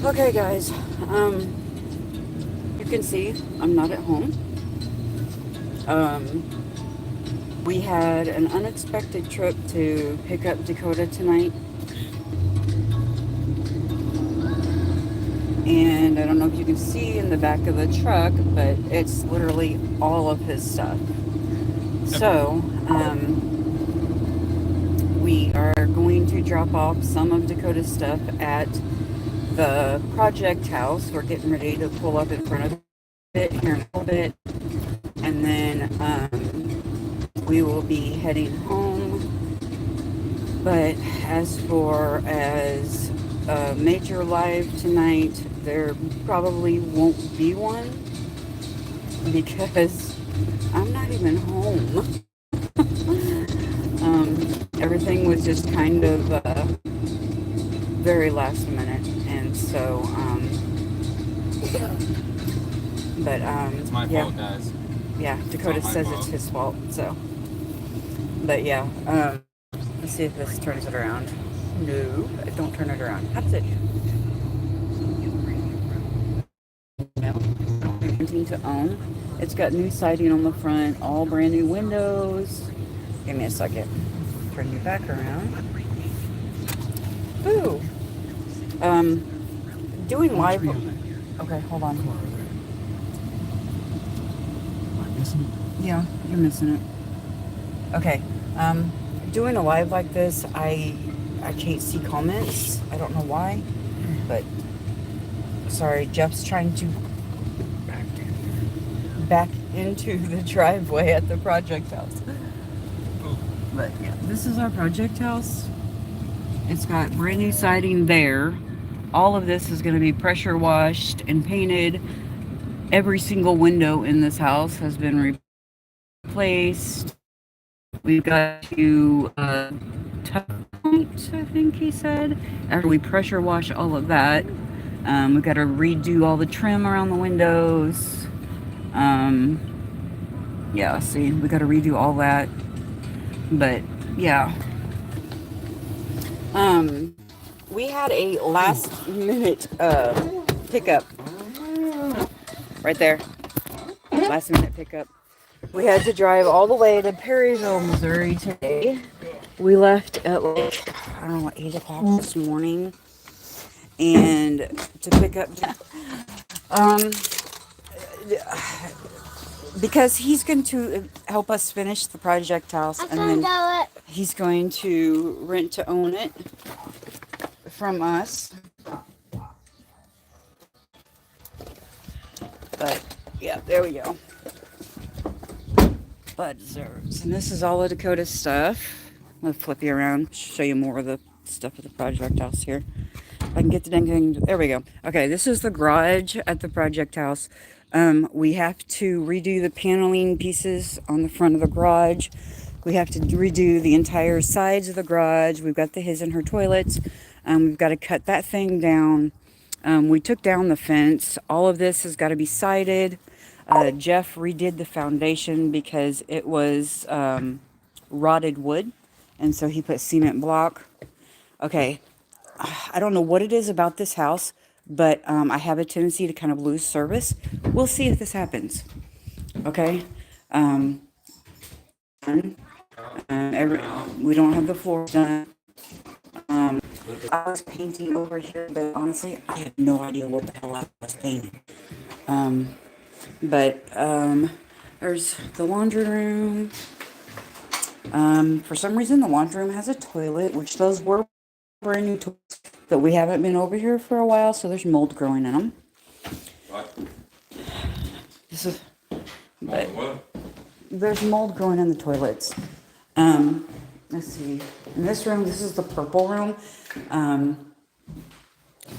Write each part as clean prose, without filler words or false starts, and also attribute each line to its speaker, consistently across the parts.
Speaker 1: Okay, guys. You can see I'm not at home. We had an unexpected trip to pick up Dakota tonight, and I don't know if you can see in the back of the truck, but it's literally all of his stuff. So, we are going to drop off some of Dakota's stuff at the project house. We're getting ready to pull up in front of it here in a little bit, and then we will be heading home. But as a major live tonight, there probably won't be one because I'm not even home. Everything was just kind of very last minute, and so but
Speaker 2: It's my
Speaker 1: yeah,
Speaker 2: fault, guys.
Speaker 1: yeah.
Speaker 2: It's all
Speaker 1: Dakota
Speaker 2: my
Speaker 1: says it's
Speaker 2: fault.
Speaker 1: his fault. So, but yeah. Let's see if this turns it around. No, don't turn it around. How does it? No, renting to own. It's got new siding on the front, all brand new windows. Give me a second. Turn you back around. Boo. Um, doing
Speaker 3: Watch
Speaker 1: live.
Speaker 3: me on that.
Speaker 1: Okay, hold on.
Speaker 3: Car over there. Am I missing it?
Speaker 1: Yeah, you're missing it. Okay. Um, doing a live like this, I can't see comments. I don't know why, but sorry. Jeff's trying to back into the driveway at the project house. But yeah, this is our project house. It's got brand new siding there. All of this is going to be pressure washed and painted. Every single window in this house has been replaced. We've got to tuck point, I think he said, after we pressure wash all of that. We've got to redo all the trim around the windows. Um, yeah, see, we got to redo all that. But yeah, we had a last minute pickup right there. Last minute pickup. We had to drive all the way to Perryville, Missouri today. We left at like, I don't know, 8 o'clock this morning. And to pick up, um, because he's going to help us finish the project house, and then he's going to rent to own it from us. But yeah, there we go. Bud deserves. And this is all of Dakota's stuff. I'm gonna flip you around, show you more of the stuff at the project house here. If I can get the dang thing. There we go. Okay, this is the garage at the project house. We have to redo the paneling pieces on the front of the garage. We have to redo the entire sides of the garage. We've got the his and her toilets. We've got to cut that thing down. We took down the fence. All of this has got to be sided. Jeff redid the foundation because it was rotted wood, and so he put cement block. Okay, I don't know what it is about this house, but I have a tendency to kind of lose service. We'll see if this happens. Okay. Um, every, we don't have the floor done. Um, I was painting over here, but honestly, I have no idea what the hell I was painting. Um, but there's the laundry room. For some reason, the laundry room has a toilet, which those were brand new toilets, but we haven't been over here for a while, so there's mold growing in them.
Speaker 2: What?
Speaker 1: This is,
Speaker 2: But
Speaker 1: but
Speaker 2: what?
Speaker 1: there's mold growing in the toilets. Let's see. In this room, this is the purple room. Um,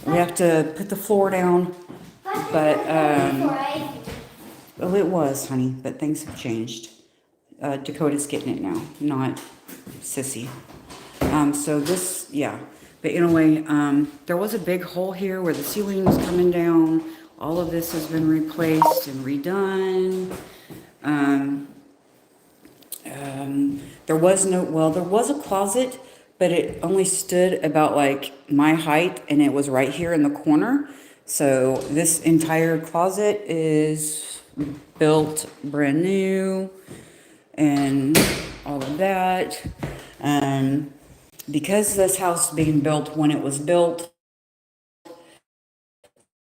Speaker 1: we have to put the floor down, but well, it was, honey, but things have changed. Dakota's getting it now, not Sissy. So this, yeah. But anyway, there was a big hole here where the ceiling was coming down. All of this has been replaced and redone. There was no, well, there was a closet, but it only stood about like my height and it was right here in the corner. So this entire closet is built brand new and all of that. Um, because this house being built when it was built,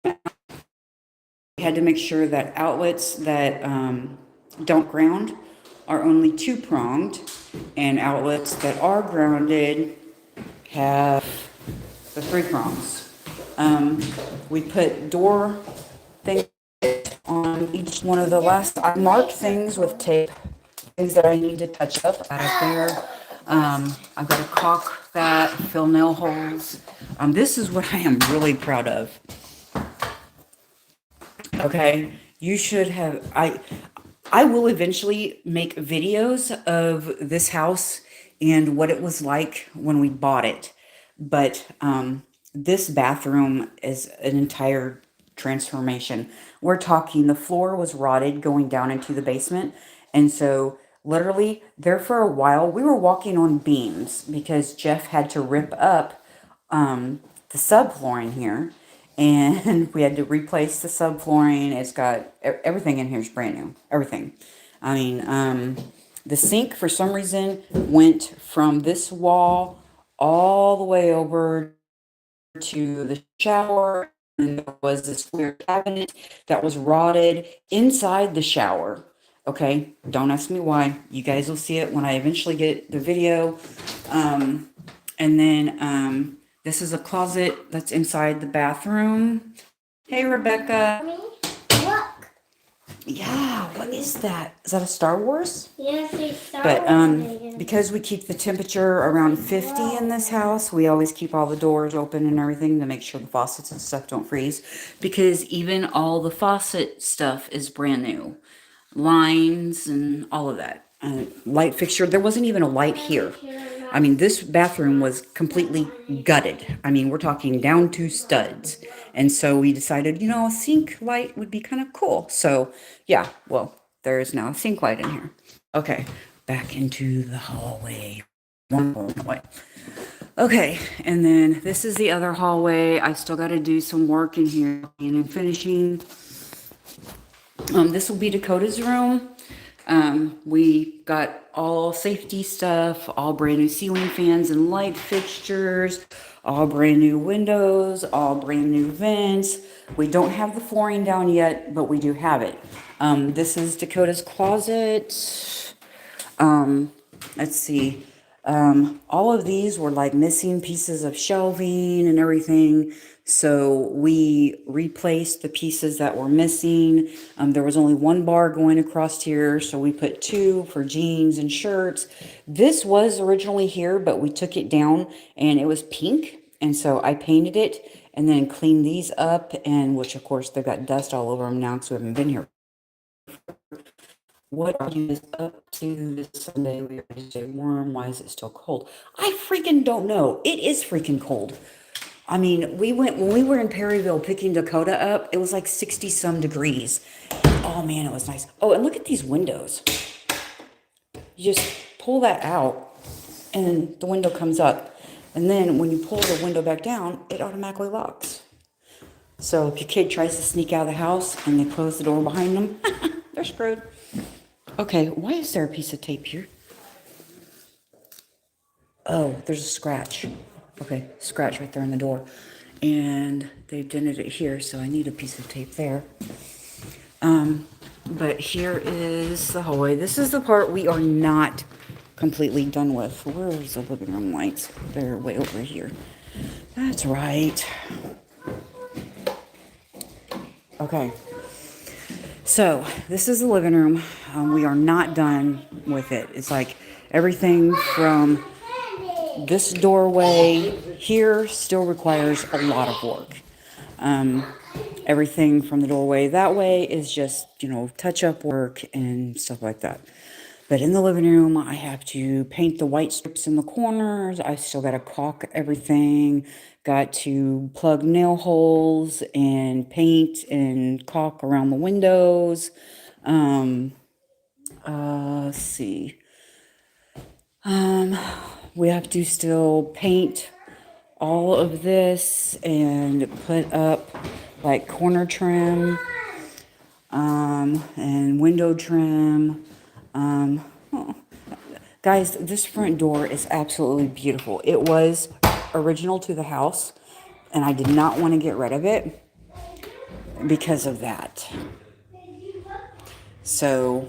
Speaker 1: we had to make sure that outlets that don't ground are only two pronged, and outlets that are grounded have the three prongs. We put door things on each one of the last. I marked things with tape, things that I need to touch up out of there. I've got to caulk that, fill nail holes. This is what I am really proud of. Okay, you should have. I will eventually make videos of this house and what it was like when we bought it. But this bathroom is an entire transformation. We're talking the floor was rotted going down into the basement. And so literally there for a while we were walking on beams because Jeff had to rip up the subflooring here, and we had to replace the subflooring. It's got everything in here is brand new. Everything. I mean, the sink for some reason went from this wall all the way over to the shower, and there was this weird cabinet that was rotted inside the shower. Okay, don't ask me why. You guys will see it when I eventually get the video. And then this is a closet that's inside the bathroom. Hey, Rebecca.
Speaker 3: Mommy, look.
Speaker 1: Yeah, what is that? Is that a Star Wars?
Speaker 3: Yes, it's Star
Speaker 1: But
Speaker 3: Wars.
Speaker 1: because we keep the temperature around 50 in this house, we always keep all the doors open and everything to make sure the faucets and stuff don't freeze. Because even all the faucet stuff is brand new. Lines and all of that. Light fixture. There wasn't even a light here. I mean, this bathroom was completely gutted. I mean, we're talking down to studs. And so we decided, you know, a sink light would be kind of cool. So, yeah, well, there is now a sink light in here. Okay, back into the hallway. One hallway. Okay, and then this is the other hallway. I still got to do some work in here and finishing. This will be Dakota's room. We got all safety stuff, all brand new ceiling fans and light fixtures, all brand new windows, all brand new vents. We don't have the flooring down yet, but we do have it. This is Dakota's closet. Let's see. All of these were like missing pieces of shelving and everything. So we replaced the pieces that were missing. There was only one bar going across here, so we put two for jeans and shirts. This was originally here, but we took it down and it was pink. And so I painted it and then cleaned these up, and which of course they've got dust all over them now because we haven't been here. What are you up to this Sunday? We are to stay warm. Why is it still cold? I freaking don't know. It is freaking cold. I mean, when we were in Perryville picking Dakota up, it was like 60 some degrees. Oh man, it was nice. Oh, and look at these windows. You just pull that out and the window comes up. And then when you pull the window back down, it automatically locks. So if your kid tries to sneak out of the house and they close the door behind them, they're screwed. Okay, why is there a piece of tape here? Oh, there's a scratch. Okay, scratch right there in the door. And they've dented it here, so I need a piece of tape there. But here is the hallway. This is the part we are not completely done with. Where's the living room lights? They're way over here. That's right. Okay. So this is the living room. We are not done with it. It's like everything from this doorway here still requires a lot of work. Everything from the doorway that way is just, you know, touch-up work and stuff like that. But in the living room, I have to paint the white strips in the corners. I still got to caulk everything. Got to plug nail holes and paint and caulk around the windows. Let's see. we have to still paint all of this and put up like corner trim, and window trim. Oh, guys, this front door is absolutely beautiful. It was original to the house, and I did not want to get rid of it because of that. So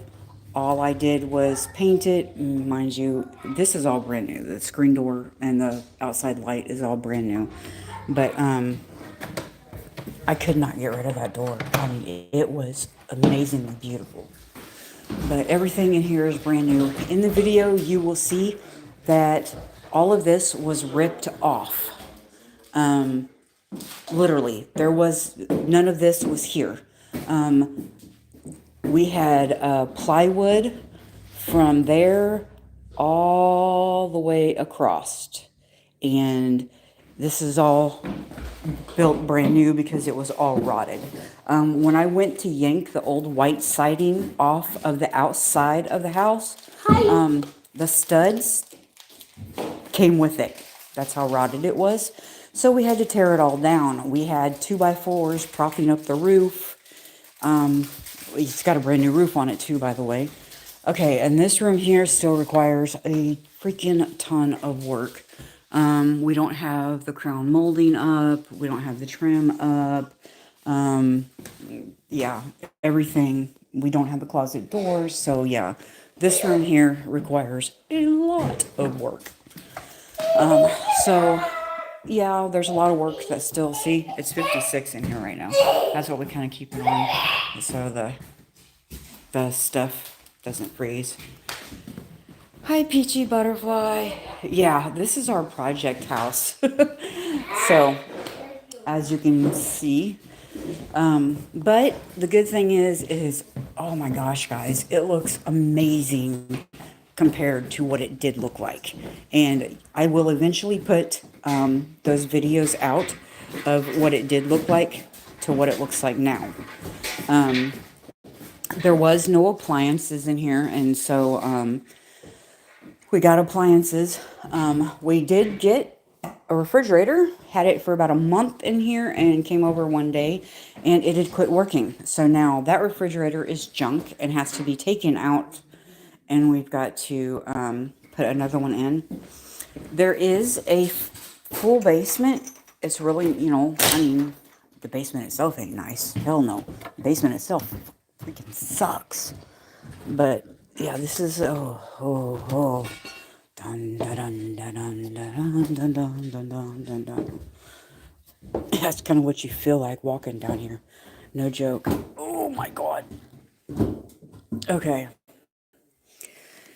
Speaker 1: all I did was paint it. Mind you, this is all brand new. The screen door and the outside light is all brand new. But I could not get rid of that door. I mean, it was amazingly beautiful. But everything in here is brand new. In the video, you will see that all of this was ripped off. Literally, there was none of this was here. We had plywood from there all the way across, and this is all built brand new because it was all rotted. When I went to yank the old white siding off of the outside of the house, the studs came with it. That's how rotted it was. So we had to tear it all down. We had 2x4s propping up the roof. It's got a brand new roof on it too, by the way. Okay, and this room here still requires a freaking ton of work. We don't have the crown molding up. We don't have the trim up. Yeah, everything. We don't have the closet doors. So yeah, this room here requires a lot of work. So yeah, there's a lot of work that still, see, it's 56 in here right now. That's what we kind of keep it on, so the stuff doesn't freeze. Hi, Peachy Butterfly. Yeah, this is our project house. So, as you can see, but the good thing is, oh my gosh, guys, it looks amazing compared to what it did look like. And I will eventually put those videos out of what it did look like to what it looks like now. There was no appliances in here, and so we got appliances. We did get a refrigerator, had it for about a month in here, and came over one day, and it had quit working. So now that refrigerator is junk and has to be taken out, and we've got to put another one in. There is a full basement. It's really, I mean, the basement itself ain't nice. Hell no. The basement itself freaking sucks. But yeah, this is dun dun dun dun dun dun dun dun dun dun dun. That's kind of what you feel like walking down here. No joke. Oh my god. Okay.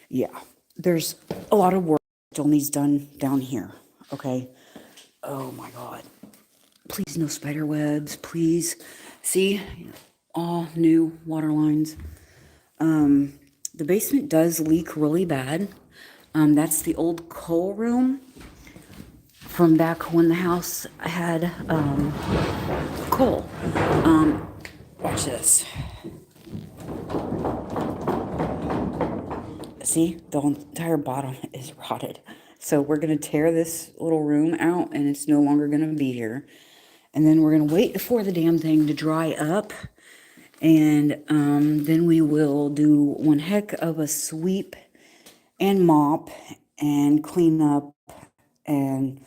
Speaker 1: Yeah, there's a lot of work still needs done down here. Okay. Oh my god. Please, no spider webs. Please. See, all new water lines. The basement does leak really bad. That's the old coal room from back when the house had coal. Watch this. See, the entire bottom is rotted. So we're going to tear this little room out, and it's no longer going to be here. And then we're going to wait for the damn thing to dry up. And then we will do one heck of a sweep and mop and clean up and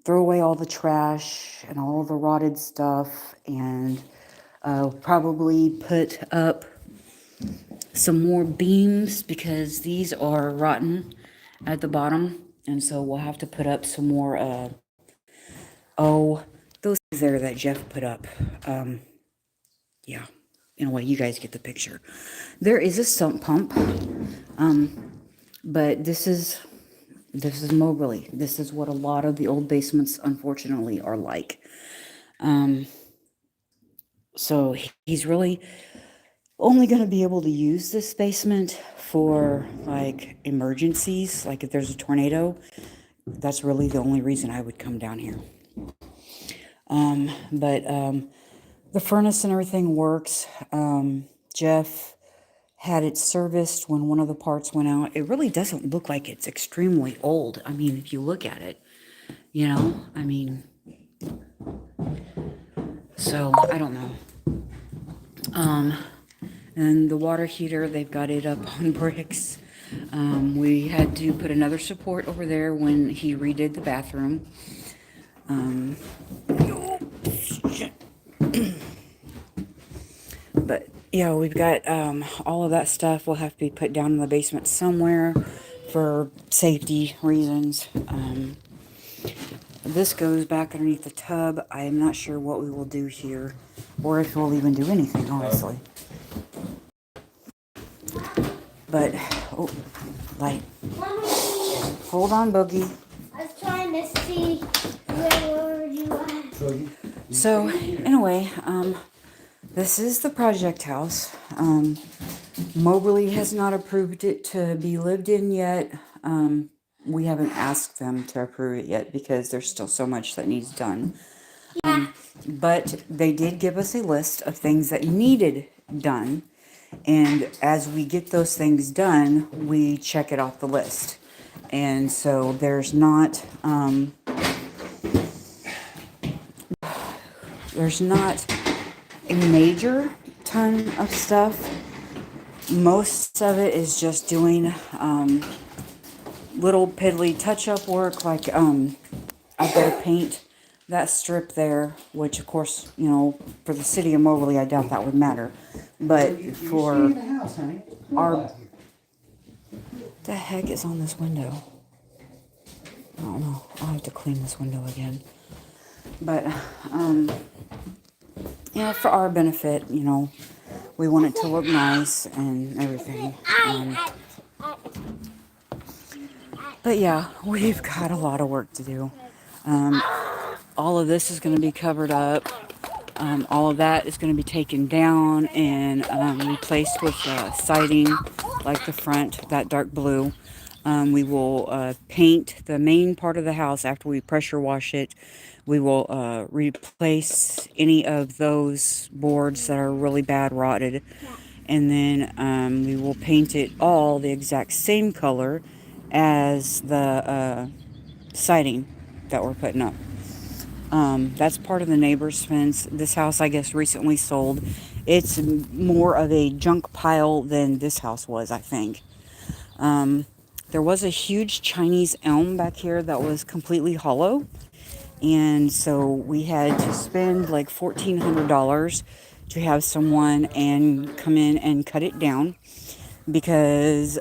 Speaker 1: throw away all the trash and all the rotted stuff, and probably put up some more beams because these are rotten at the bottom, and so we'll have to put up some more those things there that Jeff put up. Yeah, anyway, you guys get the picture. There is a sump pump, but this is Moberly. This is what a lot of the old basements unfortunately are like. So he's really only going to be able to use this basement for like emergencies, like if there's a tornado. That's really the only reason I would come down here. But the furnace and everything works. Jeff had it serviced when one of the parts went out. It really doesn't look like it's extremely old. I mean, if you look at it, I mean, so I don't know. And the water heater, they've got it up on bricks. We had to put another support over there when he redid the bathroom. But yeah, we've got all of that stuff will have to be put down in the basement somewhere for safety reasons. This goes back underneath the tub. I am not sure what we will do here, or if we'll even do anything, honestly. But, oh, light. Hold on, Boogie.
Speaker 3: I was trying to see where you are.
Speaker 1: So, anyway, this is the project house. Moberly has not approved it to be lived in yet. We haven't asked them to approve it yet because there's still so much that needs done. But they did give us a list of things that needed done. And as we get those things done, we check it off the list. And so there's not a major ton of stuff. Most of it is just doing little piddly touch-up work, like I've got to paint that strip there, which of course, for the city of Moberly, I doubt that would matter. But for our... The heck is on this window? I don't know. I'll have to clean this window again. But, for our benefit, we want it to look nice and everything. But yeah, we've got a lot of work to do. All of this is going to be covered up. All of that is going to be taken down and replaced with siding, like the front, that dark blue. We will paint the main part of the house after we pressure wash it. We will replace any of those boards that are really bad rotted. And then we will paint it all the exact same color as the siding that we're putting up. That's part of the neighbor's fence. This house, I guess, recently sold. It's more of a junk pile than this house was, I think. There was a huge Chinese elm back here that was completely hollow. And so we had to spend like $1,400 to have someone come in and cut it down. Because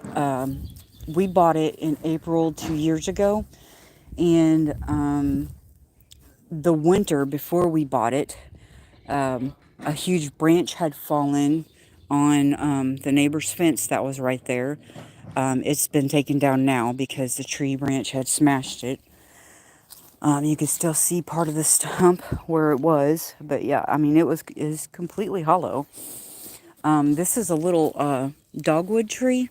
Speaker 1: we bought it in April 2 years ago. And the winter before we bought it, a huge branch had fallen on the neighbor's fence that was right there. It's been taken down now because the tree branch had smashed it. You could still see part of the stump where it was, but yeah, I mean, it is completely hollow. This is a little dogwood tree,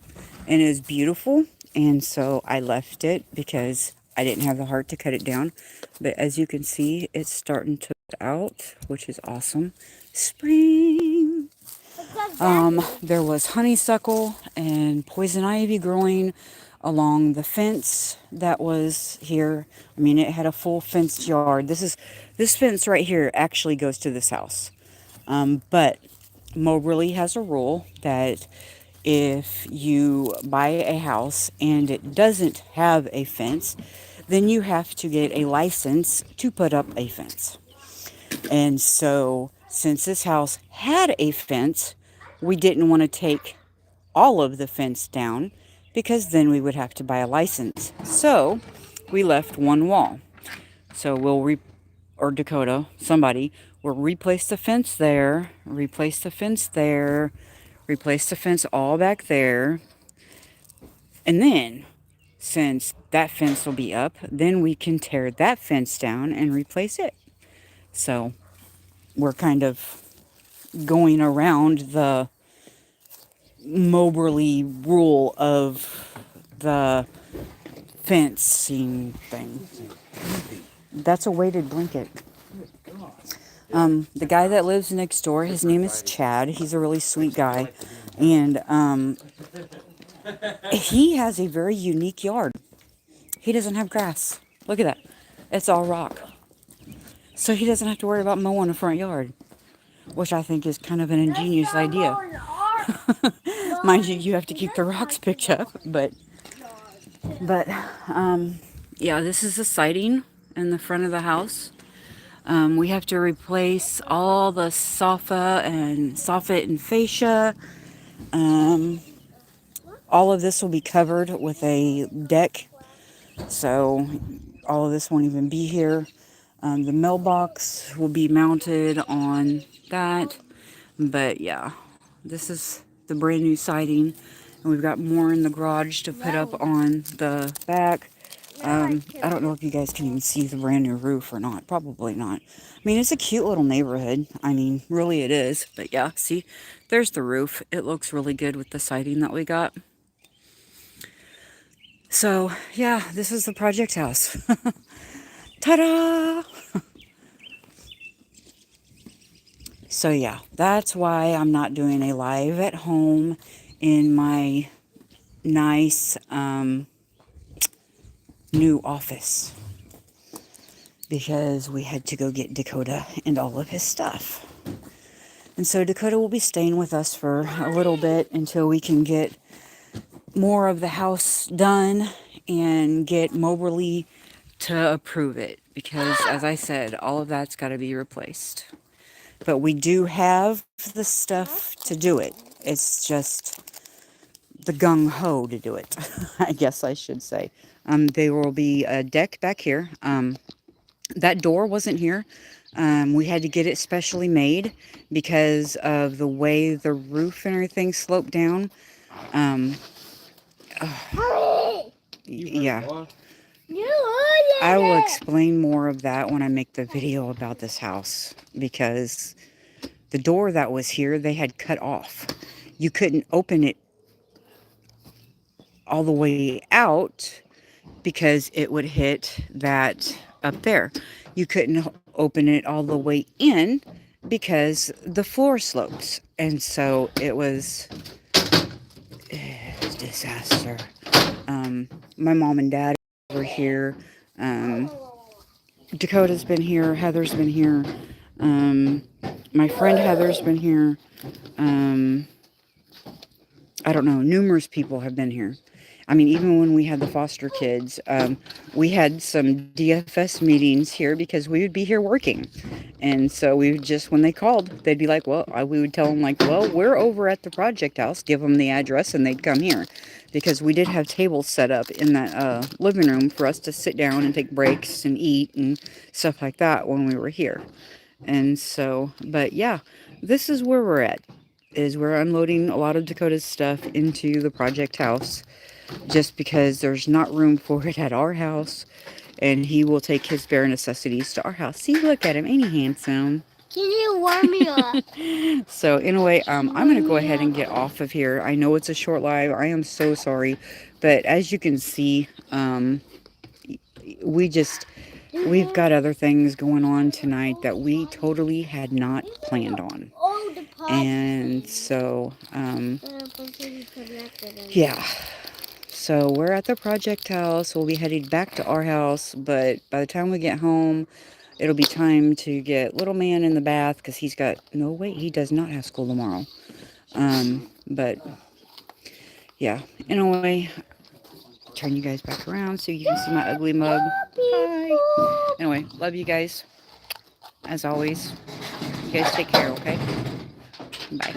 Speaker 1: and it is beautiful, and so I left it because I didn't have the heart to cut it down. But as you can see, it's starting to put out, which is awesome. Spring! There was honeysuckle and poison ivy growing along the fence that was here. I mean, it had a full fenced yard. This fence right here actually goes to this house. But Moberly has a rule that if you buy a house and it doesn't have a fence, then you have to get a license to put up a fence. And so, since this house had a fence, we didn't want to take all of the fence down because then we would have to buy a license. So, we left one wall. So, Dakota, somebody, will replace the fence there, replace the fence there, replace the fence all back there. And then, since that fence will be up, then we can tear that fence down and replace it. So, we're kind of going around the Moberly rule of the fencing thing. That's a weighted blanket. The guy that lives next door, his name is Chad. He's a really sweet guy. And he has a very unique yard. He doesn't have grass. Look at that. It's all rock. So he doesn't have to worry about mowing the front yard, which I think is kind of an ingenious idea. Mind you, you have to keep the rocks picked up, but yeah, this is the siding in the front of the house. We have to replace all the soffit and fascia. All of this will be covered with a deck, so all of this won't even be here. The mailbox will be mounted on that, but yeah, this is the brand new siding, and we've got more in the garage to put up on the back. I don't know if you guys can even see the brand new roof or not. Probably not. I mean, it's a cute little neighborhood. I mean, really it is. But yeah, see, there's the roof. It looks really good with the siding that we got. So yeah, this is the project house. Ta-da! So yeah, that's why I'm not doing a live at home in my nice new office, because we had to go get Dakota and all of his stuff. And so Dakota will be staying with us for a little bit until we can get more of the house done and get Moberly to approve it, because as I said, all of that's got to be replaced. But we do have the stuff to do it. It's just the gung-ho to do it, I guess I should say. There will be a deck back here. That door wasn't here. We had to get it specially made because of the way the roof and everything sloped down. Yeah. I will explain more of that when I make the video about this house, because the door that was here, they had cut off. You couldn't open it all the way out because it would hit that up there. You couldn't open it all the way in because the floor slopes. And so it was a disaster. My mom and dad were here. Dakota's been here. Heather's been here. My friend Heather's been here. I don't know. Numerous people have been here. I mean, even when we had the foster kids, we had some DFS meetings here because we would be here working. And so we would just, when they called, they'd be like, well, we would tell them like, well, we're over at the project house, give them the address, and they'd come here. Because we did have tables set up in that living room for us to sit down and take breaks and eat and stuff like that when we were here. And so, but yeah, this is where we're at, is we're unloading a lot of Dakota's stuff into the project house, just because there's not room for it at our house, and he will take his bare necessities to our house. See, look at him, ain't he handsome?
Speaker 3: Can you warm me up?
Speaker 1: So anyway, I'm going to go ahead and get off of here. I know it's a short live. I am so sorry. But as you can see, we've got other things going on tonight that we totally had not planned on. And so, yeah. So we're at the project house. We'll be heading back to our house. But by the time we get home, it'll be time to get little man in the bath, because he's got, no, wait, he does not have school tomorrow. But yeah, anyway, turn you guys back around so you can see my ugly mug. Bye. Anyway, love you guys. As always, you guys take care, okay? Bye.